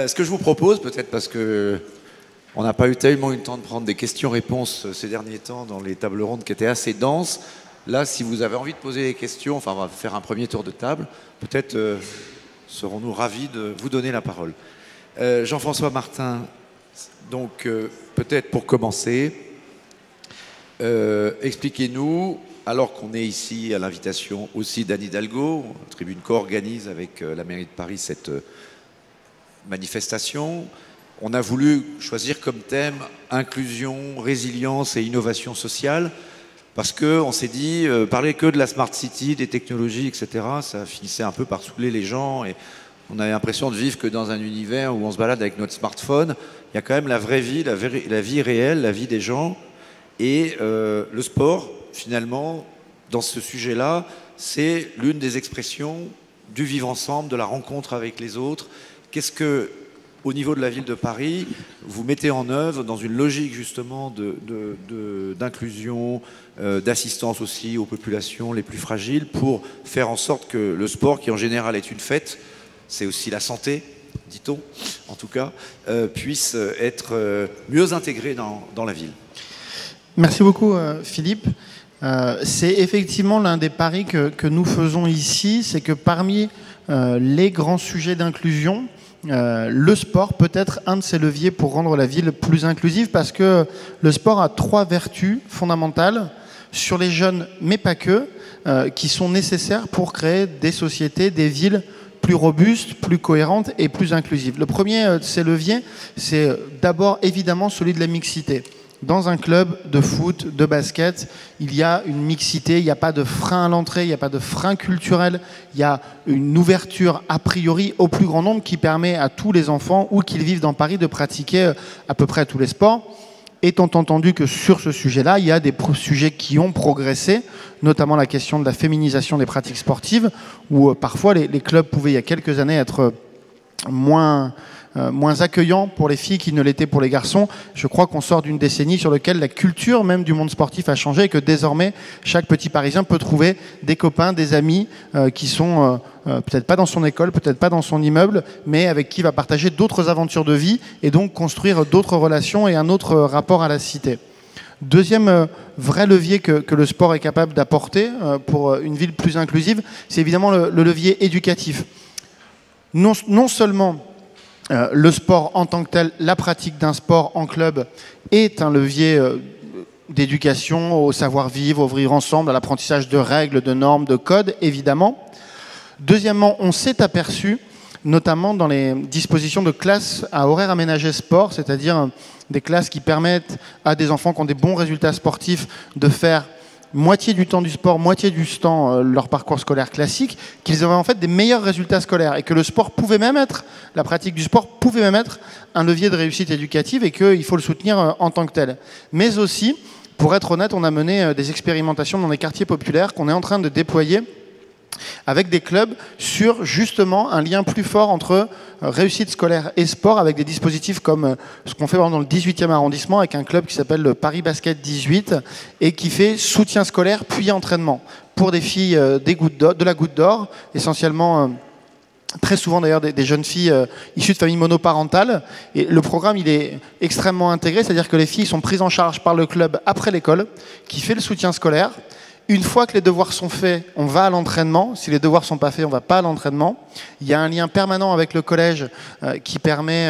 Ce que je vous propose, peut-être parce que on n'a pas eu tellement eu le temps de prendre des questions-réponses ces derniers temps dans les tables rondes qui étaient assez denses. Là, si vous avez envie de poser des questions, enfin, on va faire un premier tour de table. Peut-être serons-nous ravis de vous donner la parole. Jean-François Martin, donc peut-être pour commencer, expliquez-nous, alors qu'on est ici à l'invitation aussi d'Anne Hidalgo, tribune co-organise avec la mairie de Paris cette manifestation. On a voulu choisir comme thème inclusion, résilience et innovation sociale parce qu'on s'est dit, parler que de la Smart City, des technologies, etc., ça finissait un peu par saouler les gens et on avait l'impression de vivre que dans un univers où on se balade avec notre smartphone. Il y a quand même la vraie vie, la vie réelle, la vie des gens. Et le sport, finalement, dans ce sujet-là, c'est l'une des expressions du vivre ensemble, de la rencontre avec les autres. Qu'est-ce que, au niveau de la ville de Paris, vous mettez en œuvre dans une logique justement d'inclusion, d'assistance aussi aux populations les plus fragiles pour faire en sorte que le sport, qui en général est une fête, c'est aussi la santé, dit-on, en tout cas, puisse être mieux intégré dans la ville. Merci beaucoup, Philippe. C'est effectivement l'un des paris que nous faisons ici, c'est que parmi les grands sujets d'inclusion, le sport peut être un de ces leviers pour rendre la ville plus inclusive parce que le sport a 3 vertus fondamentales sur les jeunes, mais pas que, qui sont nécessaires pour créer des sociétés, des villes plus robustes, plus cohérentes et plus inclusives. Le premier de ces leviers, c'est d'abord évidemment celui de la mixité. Dans un club de foot, de basket, il y a une mixité, il n'y a pas de frein à l'entrée, il n'y a pas de frein culturel, il y a une ouverture a priori au plus grand nombre qui permet à tous les enfants, où qu'ils vivent dans Paris, de pratiquer à peu près tous les sports. Étant entendu que sur ce sujet-là, il y a des sujets qui ont progressé, notamment la question de la féminisation des pratiques sportives, où parfois les clubs pouvaient il y a quelques années être moins accueillant pour les filles qu'il ne l'était pour les garçons. Je crois qu'on sort d'une décennie sur laquelle la culture même du monde sportif a changé et que désormais, chaque petit Parisien peut trouver des copains, des amis qui sont peut-être pas dans son école, peut-être pas dans son immeuble, mais avec qui il va partager d'autres aventures de vie et donc construire d'autres relations et un autre rapport à la cité. Deuxième vrai levier que le sport est capable d'apporter pour une ville plus inclusive, c'est évidemment le levier éducatif. Non seulement le sport en tant que tel, la pratique d'un sport en club est un levier d'éducation au savoir-vivre, au vivre ensemble, à l'apprentissage de règles, de normes, de codes, évidemment. Deuxièmement, on s'est aperçu, notamment dans les dispositions de classes à horaire aménagé sport, c'est-à-dire des classes qui permettent à des enfants qui ont des bons résultats sportifs de faire moitié du temps du sport, moitié du temps leur parcours scolaire classique, qu'ils avaient en fait des meilleurs résultats scolaires et que le sport pouvait même être, la pratique du sport pouvait même être un levier de réussite éducative et qu'il faut le soutenir en tant que tel. Mais aussi, pour être honnête, on a mené des expérimentations dans des quartiers populaires qu'on est en train de déployer avec des clubs sur justement un lien plus fort entre réussite scolaire et sport avec des dispositifs comme ce qu'on fait dans le 18e arrondissement avec un club qui s'appelle le Paris Basket 18 et qui fait soutien scolaire puis entraînement pour des filles de la Goutte d'Or, essentiellement très souvent d'ailleurs des jeunes filles issues de familles monoparentales. Et le programme il est extrêmement intégré, c'est-à-dire que les filles sont prises en charge par le club après l'école qui fait le soutien scolaire. Une fois que les devoirs sont faits, on va à l'entraînement. Si les devoirs ne sont pas faits, on ne va pas à l'entraînement. Il y a un lien permanent avec le collège qui permet,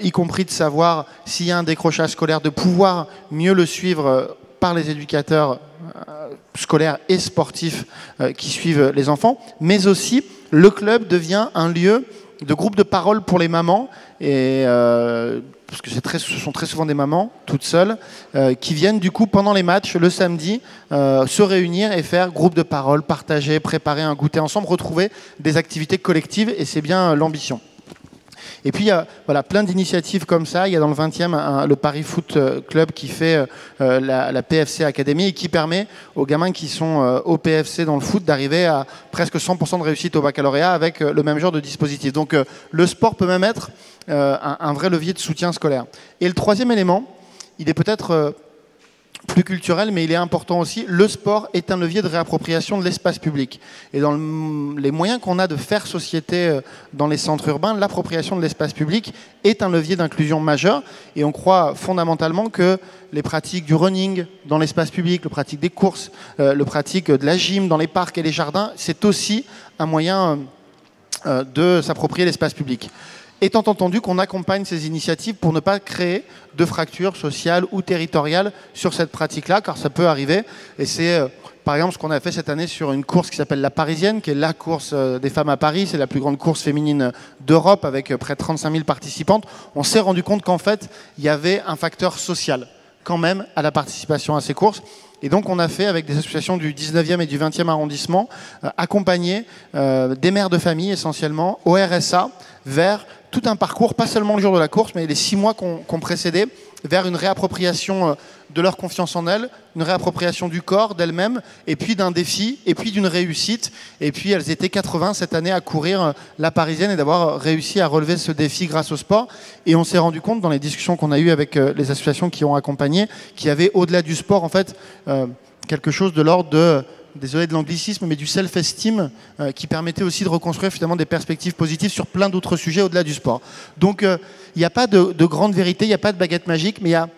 y compris de savoir s'il y a un décrochage scolaire, de pouvoir mieux le suivre par les éducateurs scolaires et sportifs qui suivent les enfants. Mais aussi, le club devient un lieu de groupe de parole pour les mamans et parce que ce sont très souvent des mamans, toutes seules, qui viennent du coup pendant les matchs, le samedi, se réunir et faire groupe de parole, partager, préparer un goûter ensemble, retrouver des activités collectives, et c'est bien l'ambition. Et puis il y a plein d'initiatives comme ça. Il y a dans le 20e le Paris Foot Club qui fait la PFC Academy et qui permet aux gamins qui sont au PFC dans le foot d'arriver à presque 100% de réussite au baccalauréat avec le même genre de dispositif. Donc le sport peut même être un vrai levier de soutien scolaire. Et le troisième élément, il est peut-être plus culturel, mais il est important aussi. Le sport est un levier de réappropriation de l'espace public. Et dans les moyens qu'on a de faire société dans les centres urbains, l'appropriation de l'espace public est un levier d'inclusion majeur. Et on croit fondamentalement que les pratiques du running dans l'espace public, le pratique des courses, le pratique de la gym dans les parcs et les jardins, c'est aussi un moyen de s'approprier l'espace public. Étant entendu qu'on accompagne ces initiatives pour ne pas créer de fractures sociales ou territoriales sur cette pratique-là, car ça peut arriver. Et c'est par exemple ce qu'on a fait cette année sur une course qui s'appelle la Parisienne, qui est la course des femmes à Paris. C'est la plus grande course féminine d'Europe avec près de 35 000 participantes. On s'est rendu compte qu'en fait, il y avait un facteur social quand même à la participation à ces courses. Et donc on a fait, avec des associations du 19e et du 20e arrondissement, accompagner des mères de famille essentiellement au RSA vers tout un parcours, pas seulement le jour de la course, mais les 6 mois qu'on précédait, vers une réappropriation de leur confiance en elles, une réappropriation du corps, d'elles-mêmes, et puis d'un défi, et puis d'une réussite. Et puis elles étaient 80 cette année à courir la Parisienne et d'avoir réussi à relever ce défi grâce au sport. Et on s'est rendu compte dans les discussions qu'on a eues avec les associations qui ont accompagné, qu'il y avait au-delà du sport, en fait, quelque chose de l'ordre de... désolé de l'anglicisme, mais du self-esteem qui permettait aussi de reconstruire finalement des perspectives positives sur plein d'autres sujets au-delà du sport. Donc il n'y a pas de grande vérité, il n'y a pas de baguette magique, mais il y a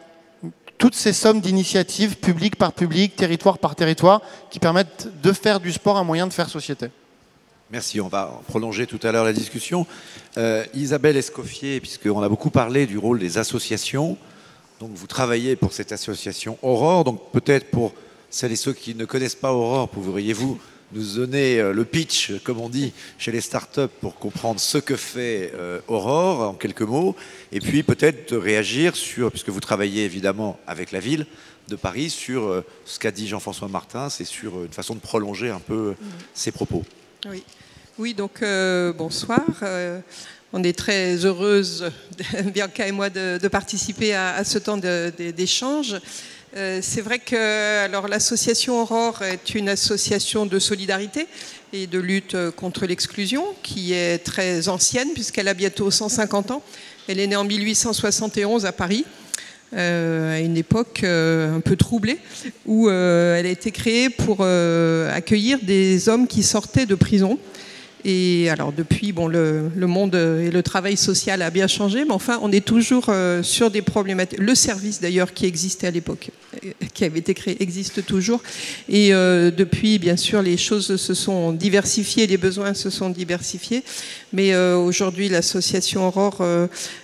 toutes ces sommes d'initiatives, public par public, territoire par territoire, qui permettent de faire du sport un moyen de faire société. Merci, on va prolonger tout à l'heure la discussion. Isabelle Escoffier, puisqu'on a beaucoup parlé du rôle des associations, donc vous travaillez pour cette association Aurore, donc peut-être pour celles et ceux qui ne connaissent pas Aurore, pourriez-vous nous donner le pitch, comme on dit, chez les startups pour comprendre ce que fait Aurore, en quelques mots, et puis peut-être réagir sur, puisque vous travaillez évidemment avec la ville de Paris, sur ce qu'a dit Jean-François Martin, c'est sur une façon de prolonger un peu ses propos. Oui, oui, donc bonsoir. On est très heureuse, Bianca et moi, de participer à ce temps d'échange. C'est vrai que l'association Aurore est une association de solidarité et de lutte contre l'exclusion qui est très ancienne puisqu'elle a bientôt 150 ans. Elle est née en 1871 à Paris, à une époque un peu troublée, où elle a été créée pour accueillir des hommes qui sortaient de prison. Et alors depuis, bon, le monde et le travail social a bien changé, mais enfin, on est toujours sur des problématiques. Le service d'ailleurs qui existait à l'époque, qui avait été créé, existe toujours. Et depuis, bien sûr, les choses se sont diversifiées, les besoins se sont diversifiés. Mais aujourd'hui, l'association Aurore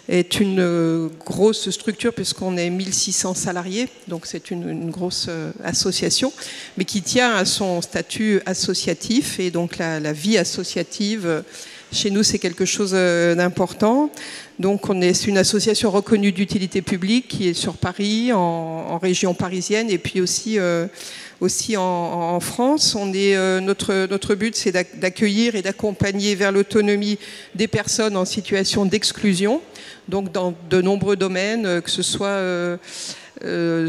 est une grosse structure puisqu'on est 1600 salariés, donc c'est une grosse association, mais qui tient à son statut associatif. Et donc la vie associative, chez nous, c'est quelque chose d'important. Donc c'est une association reconnue d'utilité publique qui est sur Paris, en région parisienne, et puis aussi en France. Notre but, c'est d'accueillir et d'accompagner vers l'autonomie des personnes en situation d'exclusion, donc dans de nombreux domaines, que ce soit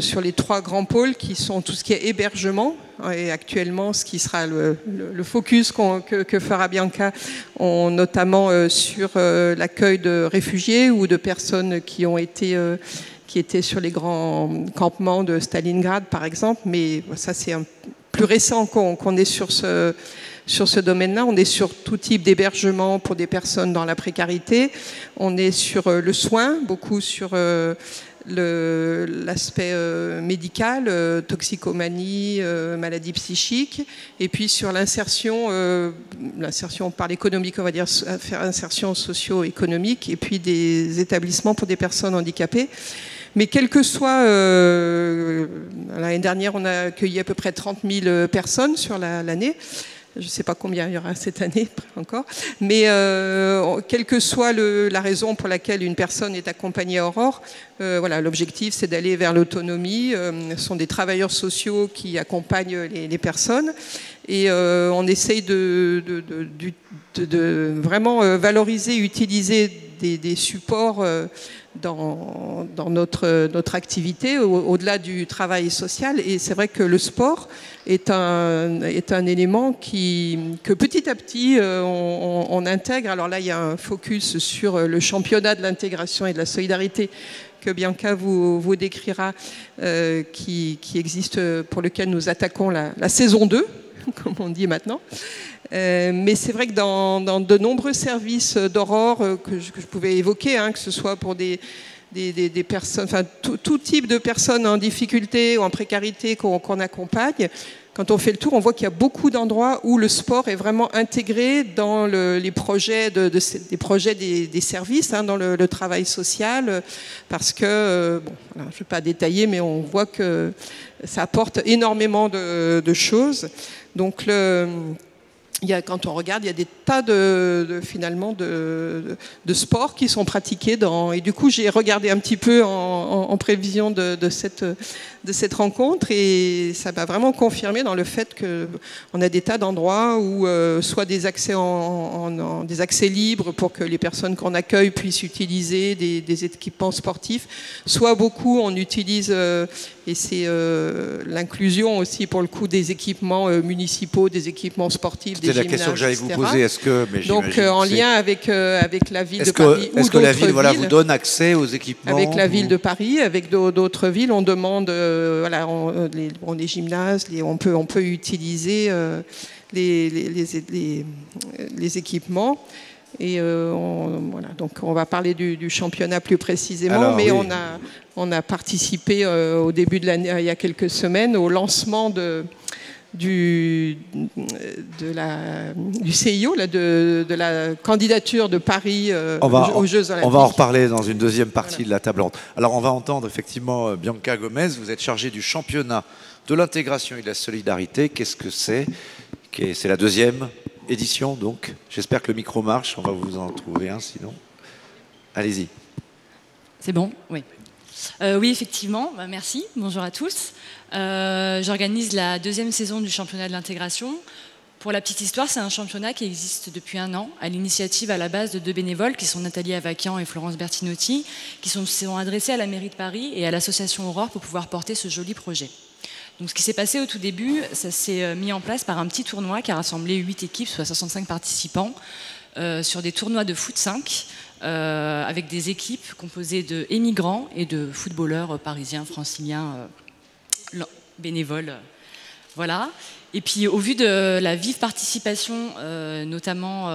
sur les 3 grands pôles qui sont tout ce qui est hébergement, et actuellement ce qui sera le focus que fera Bianca, notamment sur l'accueil de réfugiés ou de personnes qui étaient sur les grands campements de Stalingrad par exemple, mais ça c'est plus récent qu'on est sur ce domaine-là. On est sur tout type d'hébergement pour des personnes dans la précarité, on est sur le soin, beaucoup sur l'aspect médical, toxicomanie, maladie psychique, et puis sur l'insertion par l'économique, on va dire, faire insertion socio-économique, et puis des établissements pour des personnes handicapées. Mais quel que soit, l'année dernière, on a accueilli à peu près 30 000 personnes sur l'année. Je ne sais pas combien il y aura cette année encore, mais quelle que soit la raison pour laquelle une personne est accompagnée à Aurore, voilà, l'objectif c'est d'aller vers l'autonomie. Ce sont des travailleurs sociaux qui accompagnent les personnes, et on essaye de vraiment valoriser, utiliser des supports dans notre activité, au-delà du travail social. Et c'est vrai que le sport est un élément que petit à petit on intègre. Alors là, il y a un focus sur le championnat de l'intégration et de la solidarité que Bianca vous décrira, qui existe, pour lequel nous attaquons la saison 2, comme on dit maintenant. Mais c'est vrai que dans de nombreux services d'Aurore que je pouvais évoquer, que ce soit pour des personnes, enfin tout type de personnes en difficulté ou en précarité qu'on accompagne, quand on fait le tour, on voit qu'il y a beaucoup d'endroits où le sport est vraiment intégré dans les projets des projets des services, dans le travail social, parce que, bon, voilà, je ne vais pas détailler, mais on voit que ça apporte énormément de choses. Donc, quand on regarde, il y a des tas finalement de sports qui sont pratiqués et du coup j'ai regardé un petit peu en prévision de cette rencontre, et ça m'a vraiment confirmé dans le fait qu'on a des tas d'endroits où soit des accès des accès libres pour que les personnes qu'on accueille puissent utiliser des équipements sportifs, soit beaucoup on utilise et c'est l'inclusion aussi pour le coup des équipements municipaux, des équipements sportifs, des gymnases, la question que j'allais vous poser. Donc en lien avec la ville de Paris ou est-ce que la ville vous donne accès aux équipements? Avec la ville de Paris, avec d'autres villes, on demande les gymnases, on peut utiliser les équipements. Et voilà, donc on va parler du championnat plus précisément. Alors, mais oui, on a participé au début de l'année, il y a quelques semaines, au lancement du CIO, de la candidature de Paris aux Jeux Olympiques. On va en reparler dans une deuxième partie de la table ronde. Alors on va entendre effectivement Bianca Gomez, vous êtes chargée du championnat de l'intégration et de la solidarité. Qu'est-ce que c'est? C'est la deuxième édition, donc j'espère que le micro marche, on va vous en trouver un sinon. Allez-y. C'est bon? Oui. Oui, effectivement, merci, bonjour à tous. J'organise la deuxième saison du championnat de l'intégration. Pour la petite histoire, c'est un championnat qui existe depuis 1 an, à l'initiative à la base de 2 bénévoles, qui sont Nathalie Avakian et Florence Bertinotti, qui sont adressés à la mairie de Paris et à l'association Aurore pour pouvoir porter ce joli projet. Donc ce qui s'est passé au tout début, ça s'est mis en place par un petit tournoi qui a rassemblé 8 équipes, soit 65 participants, sur des tournois de foot 5, avec des équipes composées d'émigrants et de footballeurs parisiens, franciliens, bénévoles. Voilà. Et puis au vu de la vive participation, notamment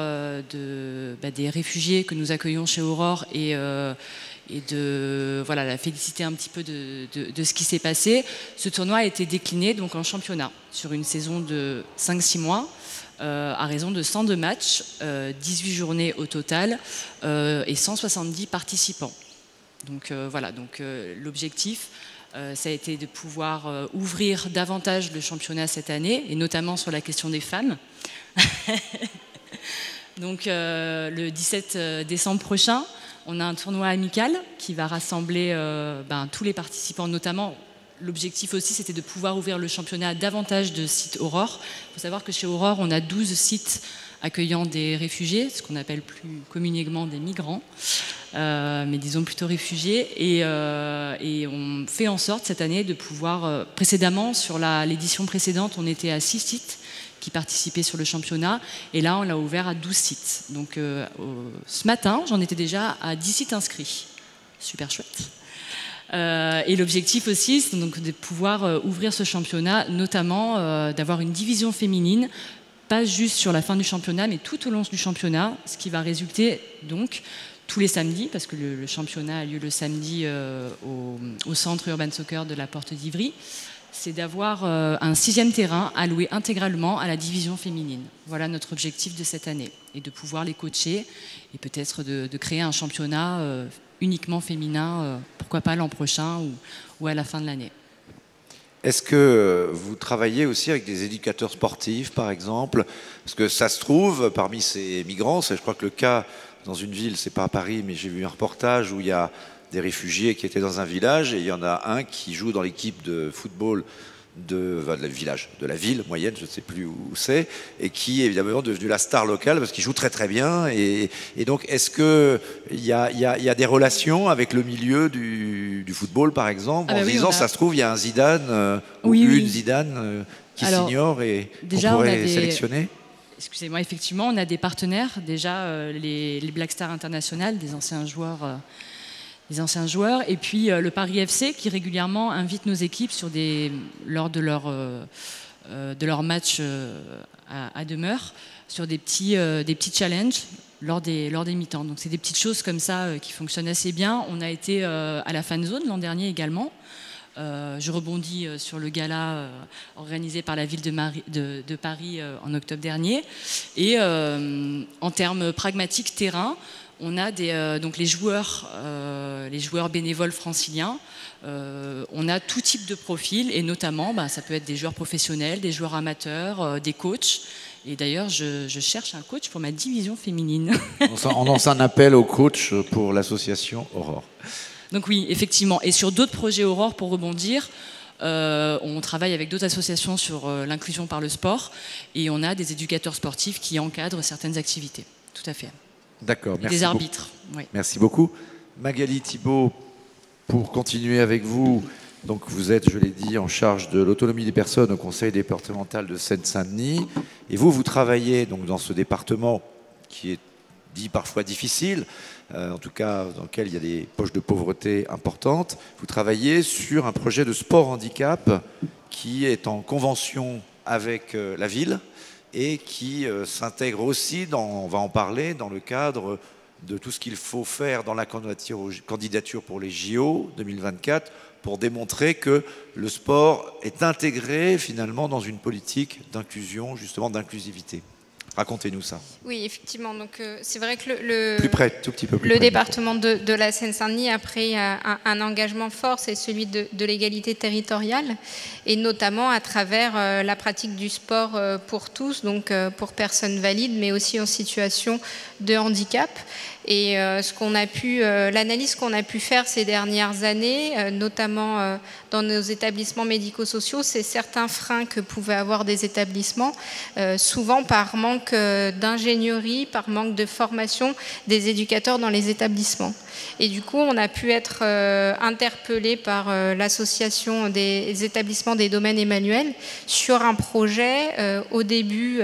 des réfugiés que nous accueillons chez Aurore et de la féliciter un petit peu de ce qui s'est passé, ce tournoi a été décliné donc en championnat sur une saison de 5-6 mois à raison de 102 matchs, 18 journées au total et 170 participants. Donc l'objectif, ça a été de pouvoir ouvrir davantage le championnat cette année, et notamment sur la question des femmes. Donc le 17 décembre prochain, on a un tournoi amical qui va rassembler tous les participants, notamment. L'objectif aussi, c'était de pouvoir ouvrir le championnat à davantage de sites Aurore. Il faut savoir que chez Aurore, on a 12 sites accueillant des réfugiés, ce qu'on appelle plus communément des migrants, mais disons plutôt réfugiés. Et on fait en sorte cette année de pouvoir, précédemment, sur l'édition précédente, on était à 6 sites qui participaient sur le championnat, et là on l'a ouvert à 12 sites. Donc ce matin, j'en étais déjà à 10 sites inscrits. Super chouette. Et l'objectif aussi, c'est donc de pouvoir ouvrir ce championnat, notamment d'avoir une division féminine, pas juste sur la fin du championnat, mais tout au long du championnat, ce qui va résulter donc tous les samedis, parce que le championnat a lieu le samedi au centre Urban Soccer de la Porte d'Ivry, c'est d'avoir un 6e terrain alloué intégralement à la division féminine. Voilà notre objectif de cette année, et de pouvoir les coacher, et peut-être de créer un championnat uniquement féminin, pourquoi pas l'an prochain ou à la fin de l'année. Est-ce que vous travaillez aussi avec des éducateurs sportifs, par exemple? Parce que ça se trouve, parmi ces migrants, je crois que le cas dans une ville, c'est pas à Paris, mais j'ai vu un reportage où il y a des réfugiés qui étaient dans un village, et il y en a un qui joue dans l'équipe de football de la village, de la ville moyenne, je ne sais plus où c'est, et qui est évidemment devenu la star locale parce qu'il joue très très bien. Et donc, est-ce qu'il y a des relations avec le milieu du football, par exemple, en se disant, ça se trouve, il y a un Zidane ou une Zidane qui s'ignore et qu'on pourrait sélectionner? Excusez-moi, effectivement, on a des partenaires, déjà les Black Stars International, des anciens joueurs. Et puis le Paris FC qui régulièrement invite nos équipes lors de leur match à demeure sur des petits challenges lors des mi-temps. Donc c'est des petites choses comme ça qui fonctionnent assez bien. On a été à la fan zone l'an dernier également. Je rebondis sur le gala organisé par la ville de Paris en octobre dernier. Et en termes pragmatiques terrain, on a donc les joueurs bénévoles franciliens. On a tout type de profil et notamment, ça peut être des joueurs professionnels, des joueurs amateurs, des coachs. Et d'ailleurs, je cherche un coach pour ma division féminine. On lance un appel au coach pour l'association Aurore. Donc oui, effectivement. Et sur d'autres projets Aurore, pour rebondir, on travaille avec d'autres associations sur l'inclusion par le sport et on a des éducateurs sportifs qui encadrent certaines activités. Tout à fait. D'accord, merci. Des arbitres. Oui. Merci beaucoup. Magali Thibault, pour continuer avec vous, donc vous êtes, je l'ai dit, en charge de l'autonomie des personnes au Conseil départemental de Seine-Saint-Denis. Et vous travaillez donc dans ce département qui est dit parfois difficile, en tout cas dans lequel il y a des poches de pauvreté importantes. Vous travaillez sur un projet de sport handicap qui est en convention avec la ville et qui s'intègre aussi, on va en parler, dans le cadre de tout ce qu'il faut faire dans la candidature pour les JO 2024 pour démontrer que le sport est intégré finalement dans une politique d'inclusion, justement d'inclusivité. Racontez-nous ça. Oui, effectivement. Donc, c'est vrai que plus près, tout petit peu plus le près. département de la Seine-Saint-Denis a pris un engagement fort, c'est celui de l'égalité territoriale, et notamment à travers la pratique du sport pour tous, donc pour personnes valides, mais aussi en situation de handicap. Et l'analyse qu'on a pu faire ces dernières années, notamment dans nos établissements médico-sociaux, c'est certains freins que pouvaient avoir des établissements, souvent par manque d'ingénierie, par manque de formation des éducateurs dans les établissements. Et du coup, on a pu être interpellé par l'association des établissements des domaines Emmanuel sur un projet au début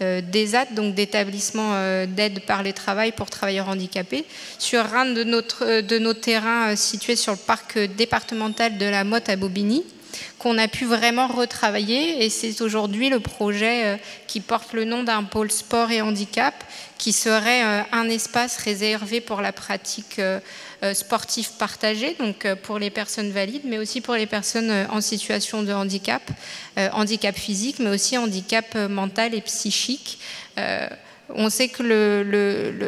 d'ESAT, donc d'établissement d'aide par les travail pour travailleurs handicapés, sur un de nos terrains situés sur le parc départemental de la Motte à Bobigny, qu'on a pu vraiment retravailler, et c'est aujourd'hui le projet qui porte le nom d'un pôle sport et handicap qui serait un espace réservé pour la pratique sportive partagée, donc pour les personnes valides, mais aussi pour les personnes en situation de handicap, handicap physique, mais aussi handicap mental et psychique. On sait que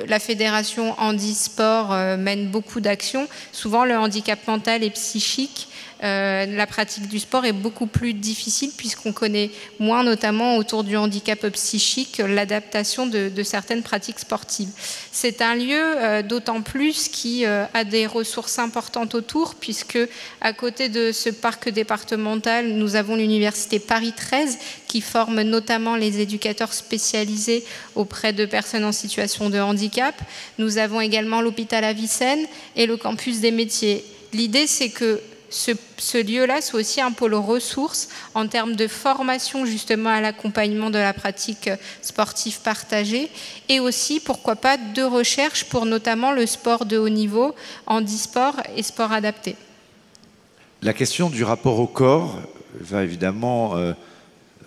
la fédération handisport mène beaucoup d'actions. Souvent, le handicap mental et psychique, la pratique du sport est beaucoup plus difficile puisqu'on connaît moins, notamment autour du handicap psychique, l'adaptation de certaines pratiques sportives. C'est un lieu d'autant plus qui a des ressources importantes autour, puisque à côté de ce parc départemental, nous avons l'université Paris 13 qui forme notamment les éducateurs spécialisés auprès de personnes en situation de handicap. Nous avons également l'hôpital Avicenne et le campus des métiers. L'idée, c'est que ce lieu-là soit aussi un pôle ressources en termes de formation justement à l'accompagnement de la pratique sportive partagée, et aussi, pourquoi pas, de recherche pour notamment le sport de haut niveau, handisport et sport adapté. La question du rapport au corps va évidemment,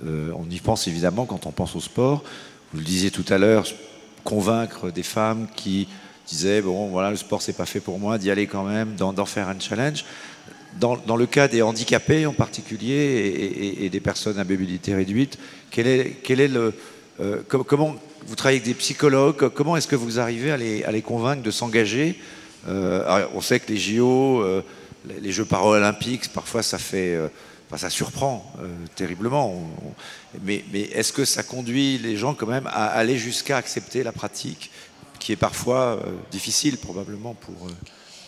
on y pense évidemment quand on pense au sport. Vous le disiez tout à l'heure, convaincre des femmes qui disaient bon voilà, le sport c'est pas fait pour moi, d'y aller quand même, d'en faire un challenge. Dans le cas des handicapés en particulier et des personnes à mobilité réduite, comment vous travaillez avec des psychologues, comment est-ce que vous arrivez à les convaincre de s'engager? On sait que les JO, les Jeux paralympiques, parfois ça surprend terriblement. Mais est-ce que ça conduit les gens quand même à aller jusqu'à accepter la pratique, qui est parfois difficile probablement pour eux?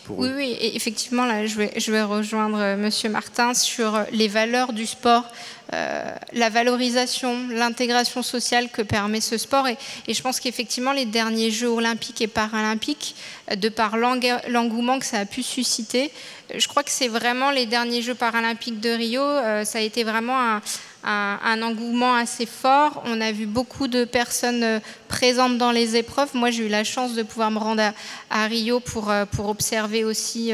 Oui, oui, et effectivement, là, je vais rejoindre Monsieur Martin sur les valeurs du sport, la valorisation, l'intégration sociale que permet ce sport. Et je pense qu'effectivement, les derniers Jeux olympiques et paralympiques, de par l'engouement que ça a pu susciter, je crois que c'est vraiment les derniers Jeux paralympiques de Rio, ça a été vraiment un engouement assez fort. On a vu beaucoup de personnes présentes dans les épreuves. Moi, j'ai eu la chance de pouvoir me rendre à Rio pour observer aussi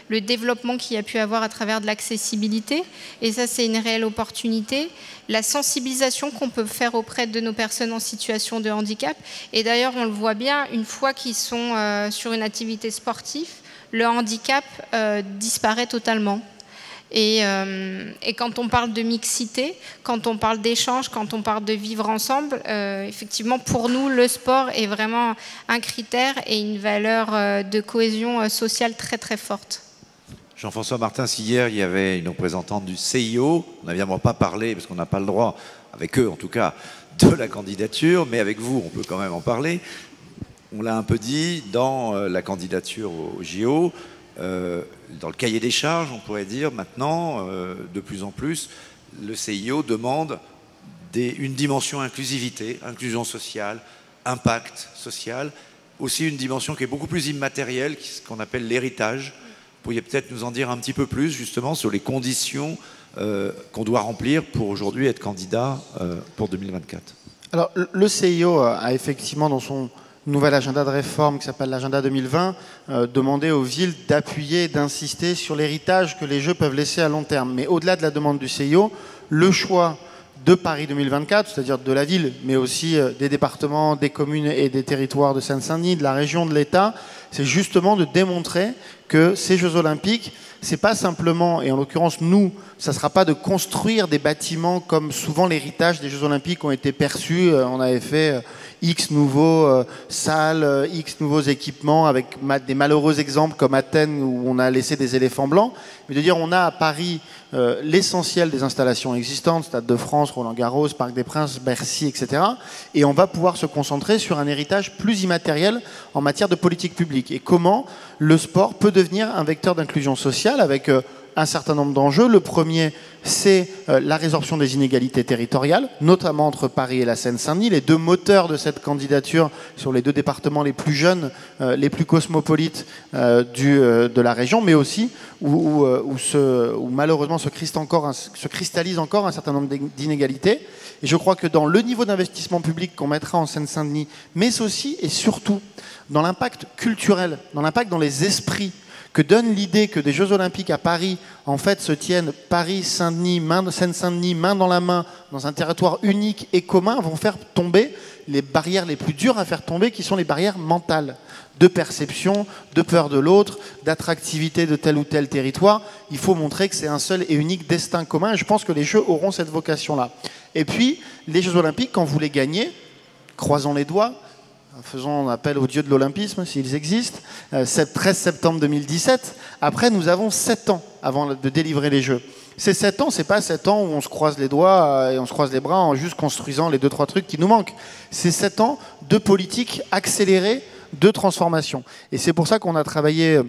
le développement qu'il y a pu avoir à travers de l'accessibilité. Et ça, c'est une réelle opportunité. La sensibilisation qu'on peut faire auprès de nos personnes en situation de handicap. Et d'ailleurs, on le voit bien, une fois qu'ils sont sur une activité sportive, le handicap disparaît totalement. Et quand on parle de mixité, quand on parle d'échange, quand on parle de vivre ensemble, effectivement, pour nous, le sport est vraiment un critère et une valeur de cohésion sociale très, très forte. Jean-François Martin, si hier, il y avait une représentante du CIO, on n'a évidemment pas parlé, parce qu'on n'a pas le droit, avec eux en tout cas, de la candidature, mais avec vous, on peut quand même en parler. On l'a un peu dit, dans la candidature au JO, dans le cahier des charges, on pourrait dire maintenant, de plus en plus, le CIO demande une dimension inclusivité, inclusion sociale, impact social, aussi une dimension qui est beaucoup plus immatérielle, ce qu'on appelle l'héritage. Vous pourriez peut-être nous en dire un petit peu plus justement sur les conditions qu'on doit remplir pour aujourd'hui être candidat pour 2024. Alors le CIO a effectivement dans son nouvel agenda de réforme qui s'appelle l'agenda 2020, demander aux villes d'appuyer et d'insister sur l'héritage que les Jeux peuvent laisser à long terme. Mais au-delà de la demande du CIO, le choix de Paris 2024, c'est-à-dire de la ville, mais aussi des départements, des communes et des territoires de Seine-Saint-Denis, de la région, de l'État, c'est justement de démontrer que ces Jeux Olympiques, c'est pas simplement, et en l'occurrence nous, ça ne sera pas de construire des bâtiments comme souvent l'héritage des Jeux Olympiques ont été perçus. On avait fait X nouveaux salles, X nouveaux équipements avec des malheureux exemples comme Athènes où on a laissé des éléphants blancs. Mais de dire on a à Paris l'essentiel des installations existantes, Stade de France, Roland-Garros, Parc des Princes, Bercy, etc. Et on va pouvoir se concentrer sur un héritage plus immatériel en matière de politique publique. Et comment le sport peut devenir un vecteur d'inclusion sociale avec un certain nombre d'enjeux. Le premier, c'est la résorption des inégalités territoriales, notamment entre Paris et la Seine-Saint-Denis. Les deux moteurs de cette candidature sur les deux départements les plus jeunes, les plus cosmopolites de la région, mais aussi où malheureusement se cristallise encore un certain nombre d'inégalités. Et je crois que dans le niveau d'investissement public qu'on mettra en Seine-Saint-Denis, mais aussi et surtout dans l'impact culturel, dans l'impact dans les esprits, que donne l'idée que des Jeux Olympiques à Paris, en fait, se tiennent Paris, Saint-Denis, Seine-Saint-Denis, main dans la main, dans un territoire unique et commun, vont faire tomber les barrières les plus dures à faire tomber, qui sont les barrières mentales, de perception, de peur de l'autre, d'attractivité de tel ou tel territoire. Il faut montrer que c'est un seul et unique destin commun, et je pense que les Jeux auront cette vocation-là. Et puis, les Jeux Olympiques, quand vous les gagnez, croisons les doigts, faisons appel aux dieux de l'olympisme, s'ils existent, 13 septembre 2017. Après, nous avons 7 ans avant de délivrer les Jeux. Ces 7 ans, c'est pas 7 ans où on se croise les doigts et on se croise les bras en juste construisant les 2-3 trucs qui nous manquent. C'est 7 ans de politique accélérée de transformation. Et c'est pour ça qu'on a travaillé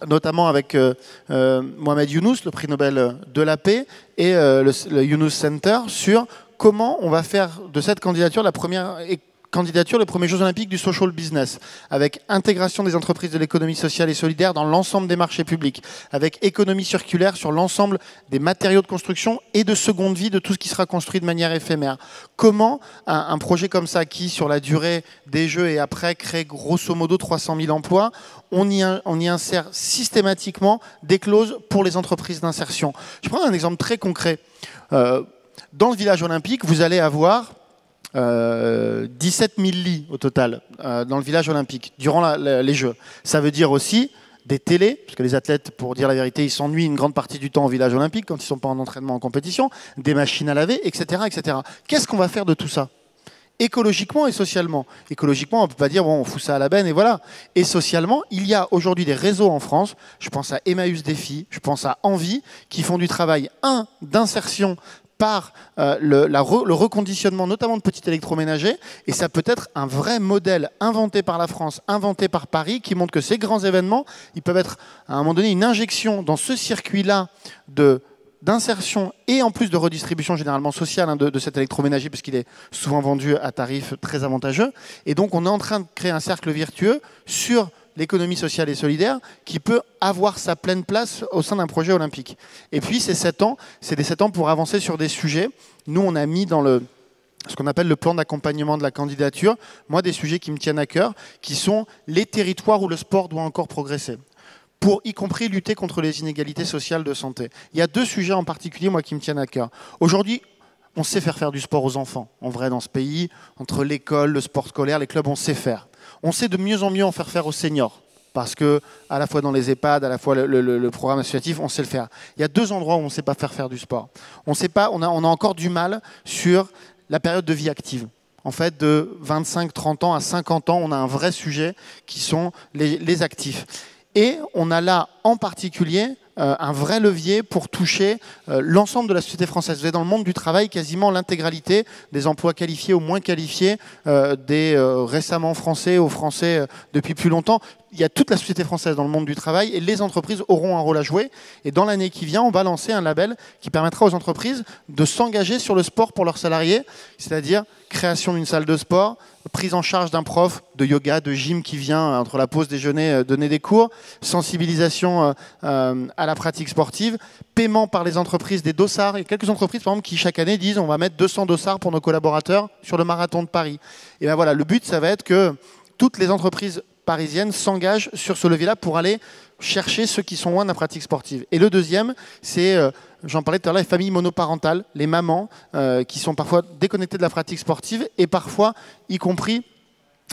notamment avec Mohamed Younous, le prix Nobel de la paix, et le Younous Center, sur comment on va faire de cette candidature la première candidature, les premiers Jeux Olympiques du social business, avec intégration des entreprises de l'économie sociale et solidaire dans l'ensemble des marchés publics, avec économie circulaire sur l'ensemble des matériaux de construction et de seconde vie de tout ce qui sera construit de manière éphémère. Comment un projet comme ça, qui sur la durée des Jeux et après crée grosso modo 300 000 emplois, on y insère systématiquement des clauses pour les entreprises d'insertion. Je prends un exemple très concret. Dans le village olympique, vous allez avoir 17 000 lits au total dans le village olympique durant les Jeux. Ça veut dire aussi des télés, parce que les athlètes, pour dire la vérité, ils s'ennuient une grande partie du temps au village olympique quand ils ne sont pas en entraînement, en compétition, des machines à laver, etc. etc. Qu'est-ce qu'on va faire de tout ça ? Écologiquement et socialement. Écologiquement, on ne peut pas dire bon, on fout ça à la benne et voilà. Et socialement, il y a aujourd'hui des réseaux en France, je pense à Emmaüs Défi, je pense à Envie, qui font du travail, d'insertion par le reconditionnement notamment de petits électroménagers, et ça peut être un vrai modèle inventé par la France, inventé par Paris, qui montre que ces grands événements, ils peuvent être à un moment donné une injection dans ce circuit-là d'insertion et en plus de redistribution généralement sociale de cet électroménager, puisqu'il est souvent vendu à tarif très avantageux. Et donc on est en train de créer un cercle vertueux sur l'économie sociale et solidaire qui peut avoir sa pleine place au sein d'un projet olympique. Et puis ces 7 ans, c'est des 7 ans pour avancer sur des sujets. Nous, on a mis dans ce qu'on appelle le plan d'accompagnement de la candidature, moi, des sujets qui me tiennent à cœur, qui sont les territoires où le sport doit encore progresser, pour y compris lutter contre les inégalités sociales de santé. Il y a 2 sujets en particulier, moi, qui me tiennent à cœur. Aujourd'hui, on sait faire du sport aux enfants. En vrai, dans ce pays, entre l'école, le sport scolaire, les clubs, on sait faire. On sait de mieux en mieux en faire aux seniors, parce que à la fois dans les EHPAD, à la fois le programme associatif, on sait le faire. Il y a 2 endroits où on ne sait pas faire du sport. On a encore du mal sur la période de vie active. En fait, de 25-30 ans à 50 ans, on a un vrai sujet qui sont les actifs. Et on a là, en particulier, un vrai levier pour toucher l'ensemble de la société française. Vous avez dans le monde du travail quasiment l'intégralité des emplois qualifiés ou moins qualifiés, des récemment français aux français depuis plus longtemps. Il y a toute la société française dans le monde du travail et les entreprises auront un rôle à jouer. Et dans l'année qui vient, on va lancer un label qui permettra aux entreprises de s'engager sur le sport pour leurs salariés, c'est-à-dire création d'une salle de sport, prise en charge d'un prof de yoga, de gym qui vient entre la pause déjeuner donner des cours, sensibilisation à la pratique sportive, paiement par les entreprises des dossards. Il y a quelques entreprises par exemple qui chaque année disent on va mettre 200 dossards pour nos collaborateurs sur le marathon de Paris. Et bien voilà, le but ça va être que toutes les entreprises parisiennes s'engagent sur ce levier-là pour aller chercher ceux qui sont loin de la pratique sportive. Et le deuxième, c'est, j'en parlais tout à l'heure, les familles monoparentales, les mamans qui sont parfois déconnectées de la pratique sportive et parfois, y compris,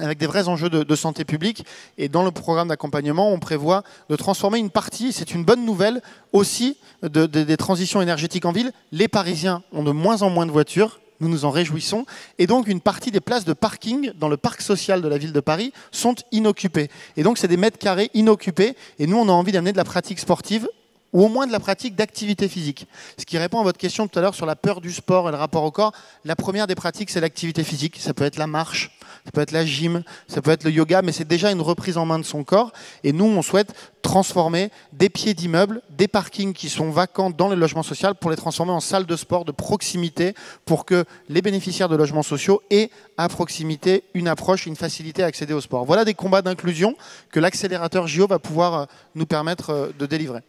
avec des vrais enjeux de santé publique. Et dans le programme d'accompagnement, on prévoit de transformer une partie, c'est une bonne nouvelle aussi, des transitions énergétiques en ville. Les Parisiens ont de moins en moins de voitures. Nous nous en réjouissons. Et donc, une partie des places de parking dans le parc social de la ville de Paris sont inoccupées. Et donc, c'est des mètres carrés inoccupés. Et nous, on a envie d'amener de la pratique sportive ou au moins de la pratique d'activité physique. Ce qui répond à votre question tout à l'heure sur la peur du sport et le rapport au corps. La première des pratiques, c'est l'activité physique. Ça peut être la marche, ça peut être la gym, ça peut être le yoga, mais c'est déjà une reprise en main de son corps. Et nous, on souhaite transformer des pieds d'immeubles, des parkings qui sont vacants dans les logements sociaux pour les transformer en salles de sport de proximité pour que les bénéficiaires de logements sociaux aient à proximité une approche, une facilité à accéder au sport. Voilà des combats d'inclusion que l'accélérateur JO va pouvoir nous permettre de délivrer.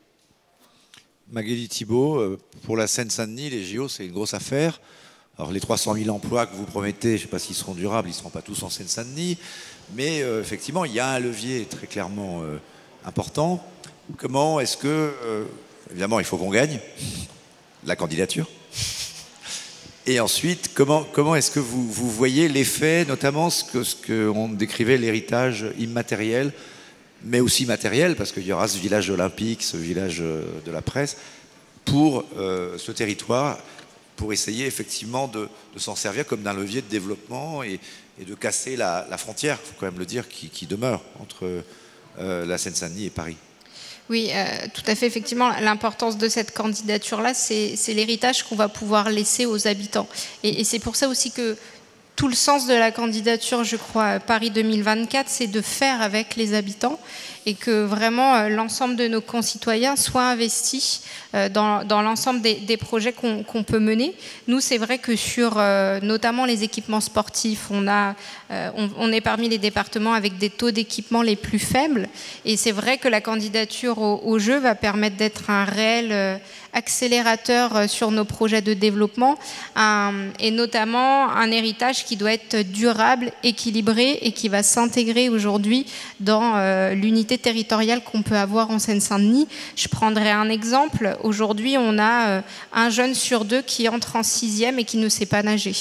Magali Thibault, pour la Seine-Saint-Denis, les JO, c'est une grosse affaire. Alors les 300 000 emplois que vous promettez, je ne sais pas s'ils seront durables, ils ne seront pas tous en Seine-Saint-Denis, mais effectivement, il y a un levier très clairement important. Comment est-ce que, évidemment, il faut qu'on gagne la candidature. Et ensuite, comment est-ce que vous voyez l'effet, notamment ce qu'on décrivait, l'héritage immatériel, mais aussi matériel, parce qu'il y aura ce village olympique, ce village de la presse, pour ce territoire, pour essayer effectivement de s'en servir comme d'un levier de développement et de casser la frontière, il faut quand même le dire, qui demeure entre la Seine-Saint-Denis et Paris. Oui, tout à fait. Effectivement, l'importance de cette candidature-là, c'est l'héritage qu'on va pouvoir laisser aux habitants. Et c'est pour ça aussi que tout le sens de la candidature, je crois, Paris 2024, c'est de faire avec les habitants et que vraiment l'ensemble de nos concitoyens soient investis dans l'ensemble des projets qu'on peut mener. Nous, c'est vrai que sur notamment les équipements sportifs, on est parmi les départements avec des taux d'équipement les plus faibles. Et c'est vrai que la candidature au jeu va permettre d'être un réel accélérateur sur nos projets de développement et notamment un héritage qui doit être durable, équilibré et qui va s'intégrer aujourd'hui dans l'unité territoriale qu'on peut avoir en Seine-Saint-Denis. Je prendrai un exemple. Aujourd'hui, on a un jeune sur 2 qui entre en 6e et qui ne sait pas nager.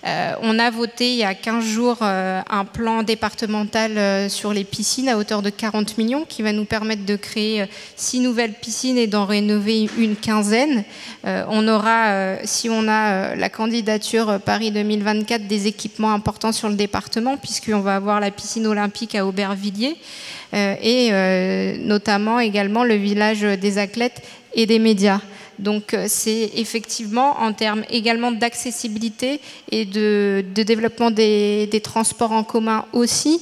On a voté il y a 15 jours un plan départemental sur les piscines à hauteur de 40 millions qui va nous permettre de créer 6 nouvelles piscines et d'en rénover une quinzaine. On aura, si on a la candidature Paris 2024, des équipements importants sur le département puisqu'on va avoir la piscine olympique à Aubervilliers et notamment également le village des athlètes et des médias. Donc c'est effectivement en termes également d'accessibilité et de développement des transports en commun aussi,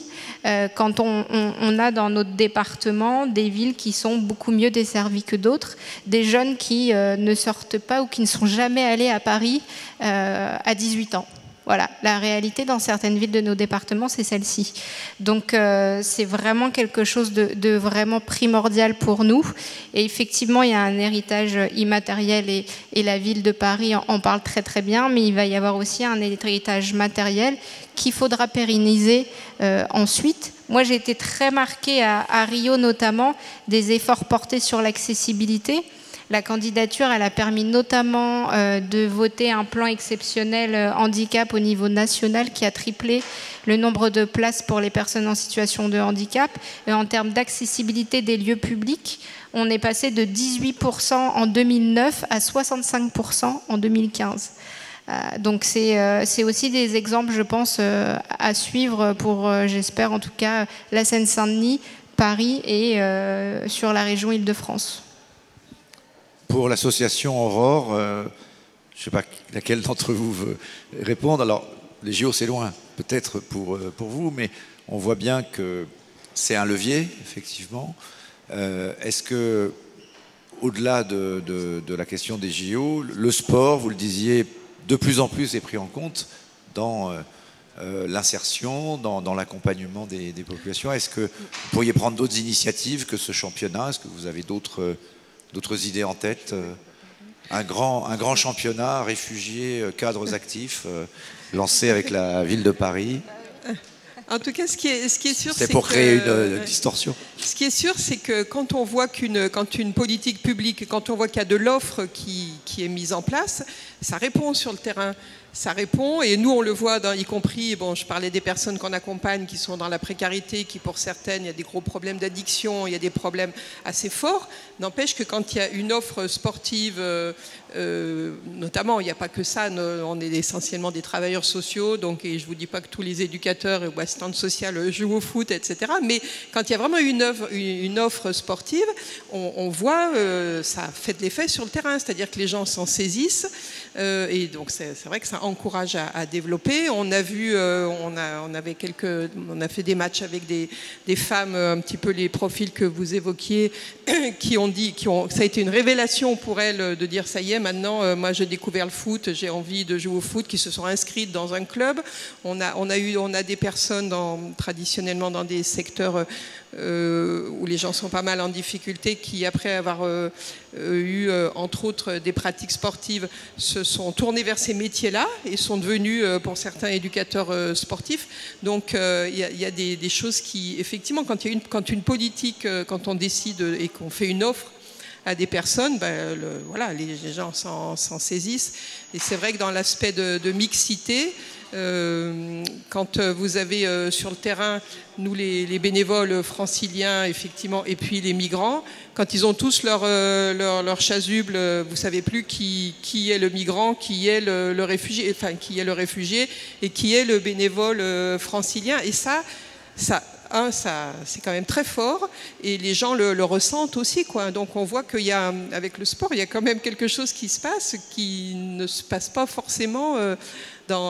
quand on a dans notre département des villes qui sont beaucoup mieux desservies que d'autres, des jeunes qui ne sortent pas ou qui ne sont jamais allés à Paris à 18 ans. Voilà, la réalité dans certaines villes de nos départements, c'est celle-ci. Donc c'est vraiment quelque chose de vraiment primordial pour nous. Et effectivement, il y a un héritage immatériel et la ville de Paris en parle très très bien, mais il va y avoir aussi un héritage matériel qu'il faudra pérenniser ensuite. Moi, j'ai été très marquée à Rio notamment des efforts portés sur l'accessibilité. La candidature, elle a permis notamment de voter un plan exceptionnel handicap au niveau national qui a triplé le nombre de places pour les personnes en situation de handicap. Et en termes d'accessibilité des lieux publics, on est passé de 18% en 2009 à 65% en 2015. Donc c'est aussi des exemples, je pense, à suivre pour, j'espère en tout cas, la Seine-Saint-Denis, Paris et sur la région Île-de-France. Pour l'association Aurore, je ne sais pas laquelle d'entre vous veut répondre. Alors, les JO, c'est loin, peut-être pour vous, mais on voit bien que c'est un levier, effectivement. Est-ce que, au-delà de la question des JO, le sport, vous le disiez, de plus en plus est pris en compte dans l'insertion, dans l'accompagnement des populations? Est-ce que vous pourriez prendre d'autres initiatives que ce championnat? Est-ce que vous avez d'autres idées en tête? Un grand championnat, réfugiés, cadres actifs, lancé avec la ville de Paris. En tout cas, ce qui est sûr, c'est pour créer une distorsion. Ce qui est sûr, c'est que quand on voit quand une politique publique, quand on voit qu'il y a de l'offre qui est mise en place, ça répond sur le terrain. Ça répond, et nous on le voit, y compris, bon, je parlais des personnes qu'on accompagne qui sont dans la précarité, qui pour certaines, il y a des gros problèmes d'addiction, il y a des problèmes assez forts. N'empêche que quand il y a une offre sportive, notamment, il n'y a pas que ça, on est essentiellement des travailleurs sociaux, donc, et je ne vous dis pas que tous les éducateurs ou assistantes sociales jouent au foot, etc. Mais quand il y a vraiment une offre sportive, on voit, ça fait de l'effet sur le terrain, c'est-à-dire que les gens s'en saisissent, et donc c'est vrai que ça encourage à développer. On a vu, on a fait des matchs avec des femmes, un petit peu les profils que vous évoquiez, ça a été une révélation pour elles de dire ça y est, maintenant moi j'ai découvert le foot, j'ai envie de jouer au foot, qui se sont inscrites dans un club. On a des personnes traditionnellement dans des secteurs où les gens sont pas mal en difficulté, qui après avoir eu entre autres des pratiques sportives se sont tournés vers ces métiers-là et sont devenus pour certains éducateurs sportifs. Donc il y a des choses qui effectivement quand une politique, quand on décide et qu'on fait une offre à des personnes, voilà, les gens s'en saisissent. Et c'est vrai que dans l'aspect de mixité, quand vous avez sur le terrain, nous les bénévoles franciliens, effectivement, et puis les migrants, quand ils ont tous leur chasuble, vous savez plus qui est le migrant, qui est le réfugié, enfin qui est le réfugié et qui est le bénévole francilien. Et ça c'est quand même très fort et les gens le ressentent aussi, quoi. Donc on voit qu'il y a, avec le sport, il y a quand même quelque chose qui se passe qui ne se passe pas forcément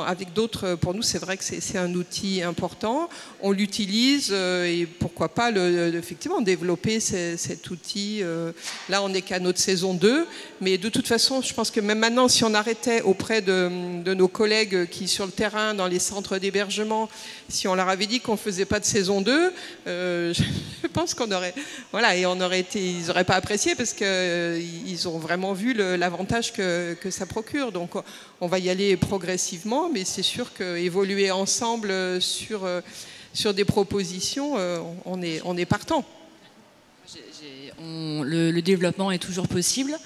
avec d'autres. Pour nous, c'est vrai que c'est un outil important. On l'utilise et pourquoi pas effectivement développer cet outil. Là, on n'est qu'à notre saison 2, mais de toute façon, je pense que même maintenant, si on arrêtait auprès de nos collègues qui, sur le terrain, dans les centres d'hébergement, si on leur avait dit qu'on ne faisait pas de saison 2, je pense qu'on aurait... Voilà, et ils n'auraient pas apprécié parce qu'ils ont vraiment vu l'avantage que ça procure. Donc, on va y aller progressivement, mais c'est sûr qu'évoluer ensemble sur des propositions, on est partant. Le développement est toujours possible.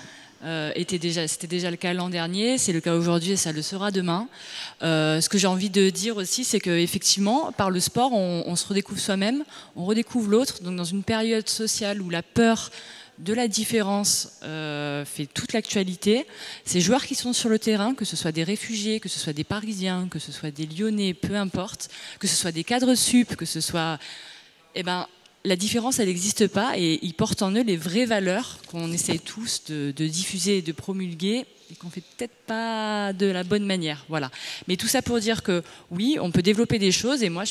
C'était déjà le cas l'an dernier, c'est le cas aujourd'hui et ça le sera demain. Ce que j'ai envie de dire aussi, c'est qu'effectivement, par le sport, on se redécouvre soi-même, on redécouvre l'autre. Donc dans une période sociale où la peur de la différence fait toute l'actualité, ces joueurs qui sont sur le terrain, que ce soit des réfugiés, que ce soit des Parisiens, que ce soit des Lyonnais, peu importe, que ce soit des cadres sup, que ce soit... la différence, elle n'existe pas et ils portent en eux les vraies valeurs qu'on essaye tous de diffuser et de promulguer et qu'on fait peut-être pas de la bonne manière. Voilà. Mais tout ça pour dire que oui, on peut développer des choses et moi,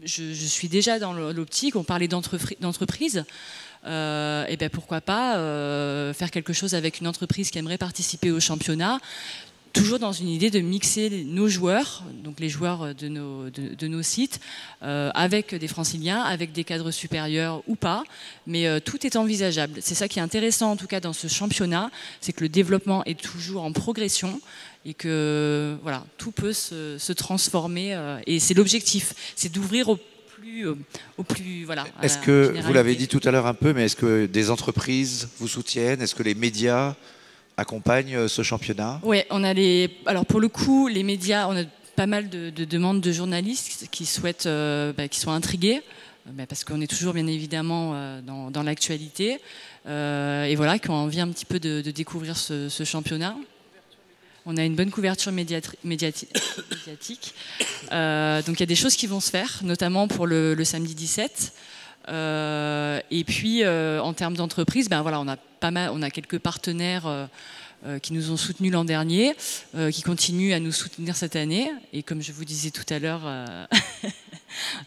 je suis déjà dans l'optique, on parlait d'entreprise. Et ben pourquoi pas faire quelque chose avec une entreprise qui aimerait participer au championnat, toujours dans une idée de mixer nos joueurs, donc les joueurs de nos sites, avec des franciliens, avec des cadres supérieurs ou pas, mais tout est envisageable. C'est ça qui est intéressant en tout cas dans ce championnat, c'est que le développement est toujours en progression et que voilà, tout peut se transformer et c'est l'objectif, c'est d'ouvrir au plus voilà. Est-ce que, vous l'avez dit tout à l'heure un peu, mais est-ce que des entreprises vous soutiennent? Est-ce que les médias accompagnent ce championnat? Oui, alors pour le coup, les médias, on a pas mal de demandes de journalistes qui souhaitent, qui sont intrigués, parce qu'on est toujours bien évidemment dans l'actualité, et voilà, qui ont envie un petit peu de découvrir ce championnat. On a une bonne couverture médiatique. Donc il y a des choses qui vont se faire, notamment pour le samedi 17. Et puis en termes d'entreprise, voilà, on a quelques partenaires qui nous ont soutenus l'an dernier, qui continuent à nous soutenir cette année. Et comme je vous disais tout à l'heure,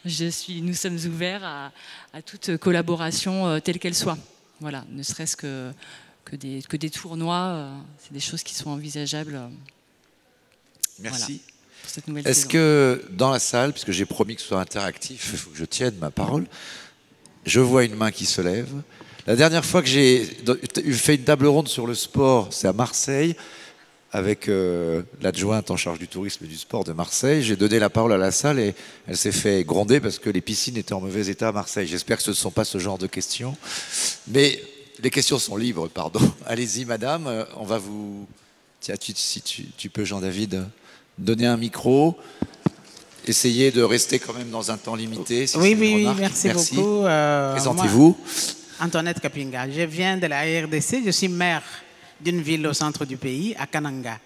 nous sommes ouverts à toute collaboration telle qu'elle soit. Voilà, ne serait-ce que des tournois, c'est des choses qui sont envisageables. Merci. Voilà, pour cette nouvelle Est-ce saison. que dans la salle, puisque j'ai promis que ce soit interactif, il faut que je tienne ma parole, je vois une main qui se lève. La dernière fois que j'ai fait une table ronde sur le sport, c'est à Marseille, avec l'adjointe en charge du tourisme et du sport de Marseille. J'ai donné la parole à la salle et elle s'est fait gronder parce que les piscines étaient en mauvais état à Marseille. J'espère que ce ne sont pas ce genre de questions. Mais les questions sont libres, pardon. Allez-y, madame, on va vous... Tiens, si tu peux, Jean-David, donner un micro. Essayez de rester quand même dans un temps limité. Si Oui, merci beaucoup. Présentez-vous. Antoinette Kapinga. Je viens de la RDC. Je suis maire d'une ville au centre du pays, à Kananga.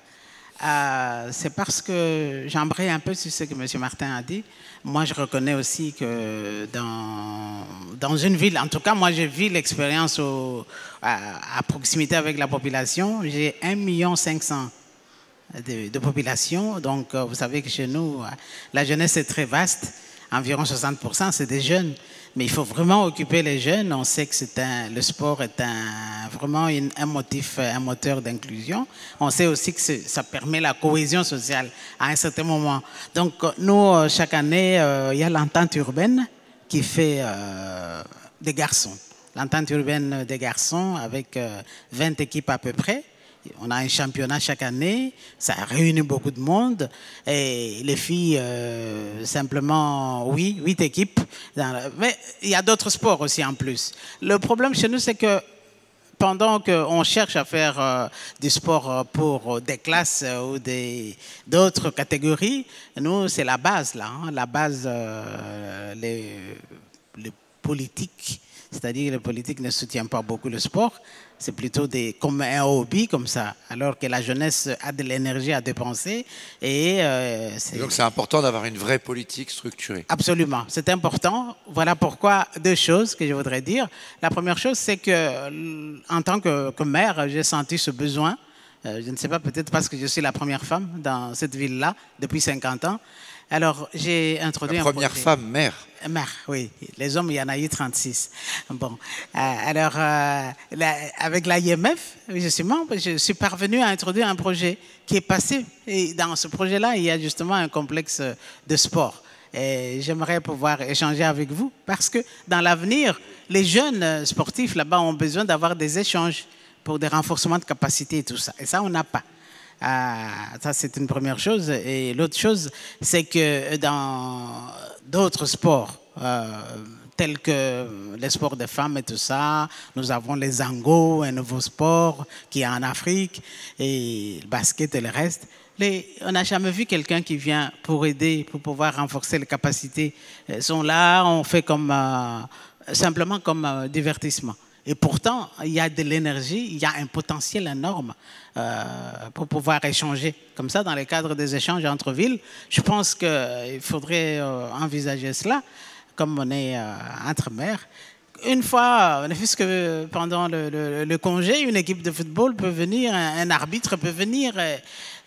C'est parce que j'embraye un peu sur ce que M. Martin a dit. Moi, je reconnais aussi que dans une ville, en tout cas, moi, j'ai vu l'expérience à proximité avec la population. J'ai 1,5 million de population. Donc, vous savez que chez nous, la jeunesse est très vaste. Environ 60%, c'est des jeunes. Mais il faut vraiment occuper les jeunes. On sait que le sport est vraiment un moteur d'inclusion. On sait aussi que ça permet la cohésion sociale à un certain moment. Donc, nous, chaque année, il y a l'entente urbaine qui fait des garçons. L'entente urbaine des garçons avec 20 équipes à peu près. On a un championnat chaque année, ça réunit beaucoup de monde. Et les filles, simplement, oui, 8 équipes. Mais il y a d'autres sports aussi en plus. Le problème chez nous, c'est que pendant qu'on cherche à faire du sport pour des classes ou d'autres catégories, nous, c'est la base, là. Hein, la base, les politiques, c'est-à-dire les politiques ne soutiennent pas beaucoup le sport. C'est plutôt comme un hobby, comme ça, alors que la jeunesse a de l'énergie à dépenser. Et donc c'est important d'avoir une vraie politique structurée. Absolument, c'est important. Voilà pourquoi 2 choses que je voudrais dire. La première chose, c'est que en tant que maire, j'ai senti ce besoin. Je ne sais pas, peut-être parce que je suis la première femme dans cette ville-là depuis 50 ans. Alors, j'ai introduit la première femme maire. Maire, oui. Les hommes, il y en a eu 36. Bon. Alors, avec l'IMF, justement, je suis parvenu à introduire un projet qui est passé. Et dans ce projet-là, il y a justement un complexe de sport. Et j'aimerais pouvoir échanger avec vous parce que dans l'avenir, les jeunes sportifs là-bas ont besoin d'avoir des échanges pour des renforcements de capacité et tout ça. Et ça, on n'a pas. Ça, c'est une première chose. Et l'autre chose, c'est que dans d'autres sports, tels que les sports des femmes et tout ça, nous avons les Zango, un nouveau sport qui est en Afrique, et le basket et le reste. On n'a jamais vu quelqu'un qui vient pour aider, pour pouvoir renforcer les capacités. Ils sont là, on fait simplement comme divertissement. Et pourtant, il y a de l'énergie, il y a un potentiel énorme pour pouvoir échanger. Comme ça, dans le cadre des échanges entre villes, je pense qu'il faudrait envisager cela. comme on est entre mères. Une fois, ne fût-ce que pendant le congé, une équipe de football peut venir, un arbitre peut venir